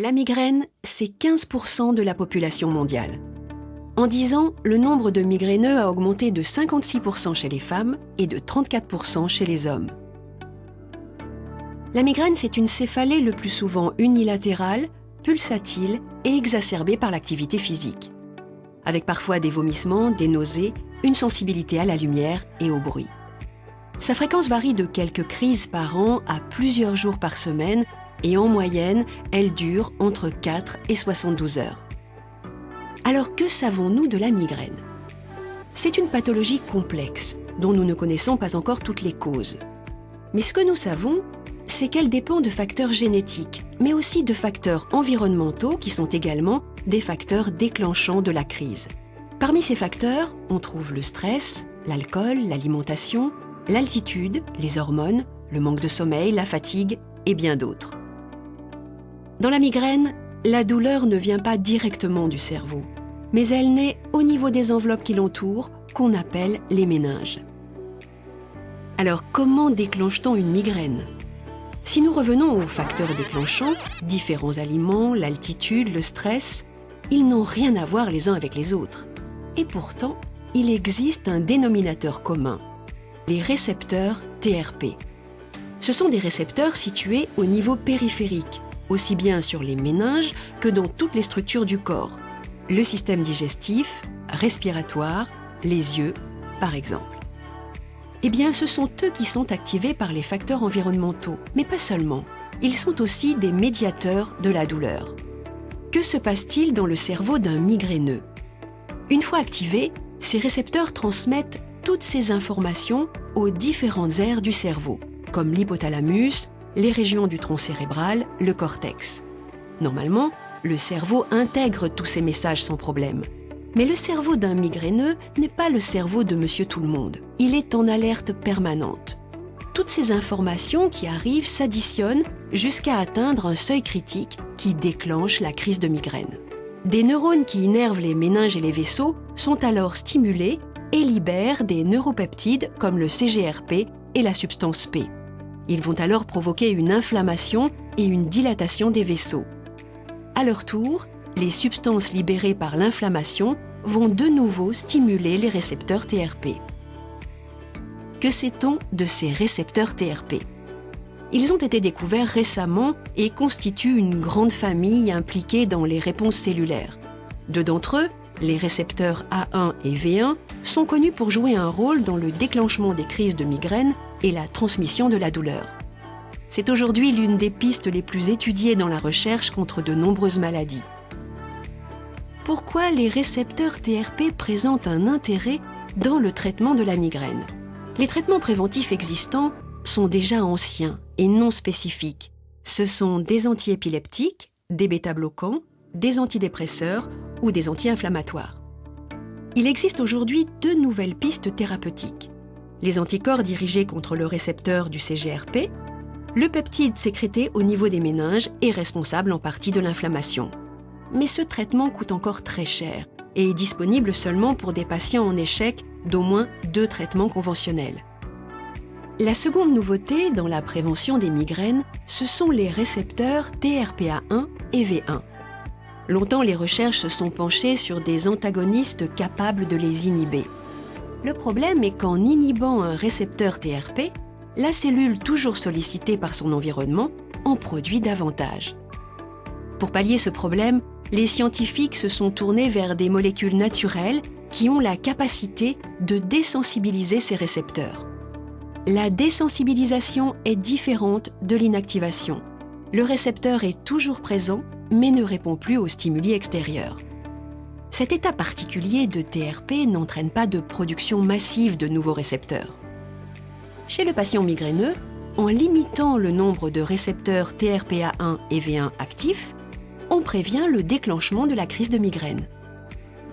La migraine, c'est 15% de la population mondiale. En 10 ans, le nombre de migraineux a augmenté de 56% chez les femmes et de 34% chez les hommes. La migraine, c'est une céphalée le plus souvent unilatérale, pulsatile et exacerbée par l'activité physique, avec parfois des vomissements, des nausées, une sensibilité à la lumière et au bruit. Sa fréquence varie de quelques crises par an à plusieurs jours par semaine et en moyenne, elle dure entre 4 et 72 heures. Alors que savons-nous de la migraine ? C'est une pathologie complexe dont nous ne connaissons pas encore toutes les causes. Mais ce que nous savons, c'est qu'elle dépend de facteurs génétiques, mais aussi de facteurs environnementaux qui sont également des facteurs déclenchants de la crise. Parmi ces facteurs, on trouve le stress, l'alcool, l'alimentation, l'altitude, les hormones, le manque de sommeil, la fatigue et bien d'autres. Dans la migraine, la douleur ne vient pas directement du cerveau, mais elle naît au niveau des enveloppes qui l'entourent, qu'on appelle les méninges. Alors, comment déclenche-t-on une migraine ? Si nous revenons aux facteurs déclenchants, différents aliments, l'altitude, le stress, ils n'ont rien à voir les uns avec les autres. Et pourtant, il existe un dénominateur commun, les récepteurs TRP. Ce sont des récepteurs situés au niveau périphérique, aussi bien sur les méninges que dans toutes les structures du corps. Le système digestif, respiratoire, les yeux, par exemple. Eh bien, ce sont eux qui sont activés par les facteurs environnementaux, mais pas seulement. Ils sont aussi des médiateurs de la douleur. Que se passe-t-il dans le cerveau d'un migraineux ? Une fois activés, ces récepteurs transmettent toutes ces informations aux différentes aires du cerveau, comme l'hypothalamus, les régions du tronc cérébral, le cortex. Normalement, le cerveau intègre tous ces messages sans problème. Mais le cerveau d'un migraineux n'est pas le cerveau de monsieur tout-le-monde. Il est en alerte permanente. Toutes ces informations qui arrivent s'additionnent jusqu'à atteindre un seuil critique qui déclenche la crise de migraine. Des neurones qui innervent les méninges et les vaisseaux sont alors stimulés et libèrent des neuropeptides comme le CGRP et la substance P. Ils vont alors provoquer une inflammation et une dilatation des vaisseaux. À leur tour, les substances libérées par l'inflammation vont de nouveau stimuler les récepteurs TRP. Que sait-on de ces récepteurs TRP ? Ils ont été découverts récemment et constituent une grande famille impliquée dans les réponses cellulaires. Deux d'entre eux, les récepteurs A1 et V1, sont connus pour jouer un rôle dans le déclenchement des crises de migraine et la transmission de la douleur. C'est aujourd'hui l'une des pistes les plus étudiées dans la recherche contre de nombreuses maladies. Pourquoi les récepteurs TRP présentent un intérêt dans le traitement de la migraine ? Les traitements préventifs existants sont déjà anciens et non spécifiques. Ce sont des antiépileptiques, des bêta-bloquants, des antidépresseurs ou des anti-inflammatoires. Il existe aujourd'hui deux nouvelles pistes thérapeutiques. Les anticorps dirigés contre le récepteur du CGRP, le peptide sécrété au niveau des méninges est responsable en partie de l'inflammation. Mais ce traitement coûte encore très cher et est disponible seulement pour des patients en échec d'au moins 2 traitements conventionnels. La seconde nouveauté dans la prévention des migraines, ce sont les récepteurs TRPA1 et V1. Longtemps, les recherches se sont penchées sur des antagonistes capables de les inhiber. Le problème est qu'en inhibant un récepteur TRP, la cellule toujours sollicitée par son environnement en produit davantage. Pour pallier ce problème, les scientifiques se sont tournés vers des molécules naturelles qui ont la capacité de désensibiliser ces récepteurs. La désensibilisation est différente de l'inactivation. Le récepteur est toujours présent, mais ne répond plus aux stimuli extérieurs. Cet état particulier de TRP n'entraîne pas de production massive de nouveaux récepteurs. Chez le patient migraineux, en limitant le nombre de récepteurs TRPA1 et V1 actifs, on prévient le déclenchement de la crise de migraine.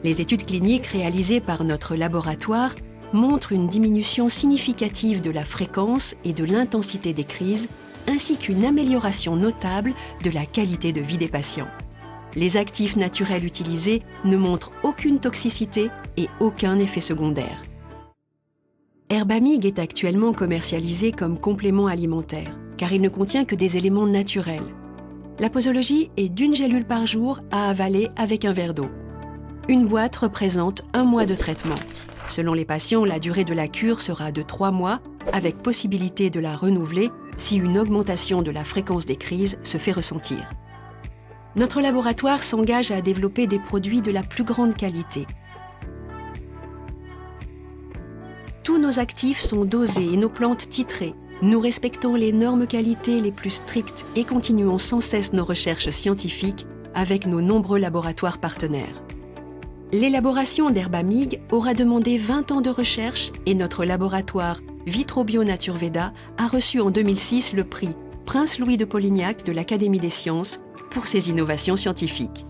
Les études cliniques réalisées par notre laboratoire montrent une diminution significative de la fréquence et de l'intensité des crises, ainsi qu'une amélioration notable de la qualité de vie des patients. Les actifs naturels utilisés ne montrent aucune toxicité et aucun effet secondaire. Herbamig est actuellement commercialisé comme complément alimentaire, car il ne contient que des éléments naturels. La posologie est d'1 gélule par jour à avaler avec un verre d'eau. Une boîte représente 1 mois de traitement. Selon les patients, la durée de la cure sera de 3 mois, avec possibilité de la renouveler si une augmentation de la fréquence des crises se fait ressentir. Notre laboratoire s'engage à développer des produits de la plus grande qualité. Tous nos actifs sont dosés et nos plantes titrées. Nous respectons les normes qualité les plus strictes et continuons sans cesse nos recherches scientifiques avec nos nombreux laboratoires partenaires. L'élaboration d'Herbamig aura demandé 20 ans de recherche et notre laboratoire Vitrobio Naturveda a reçu en 2006 le prix Prince Louis de Polignac de l'Académie des sciences pour ses innovations scientifiques.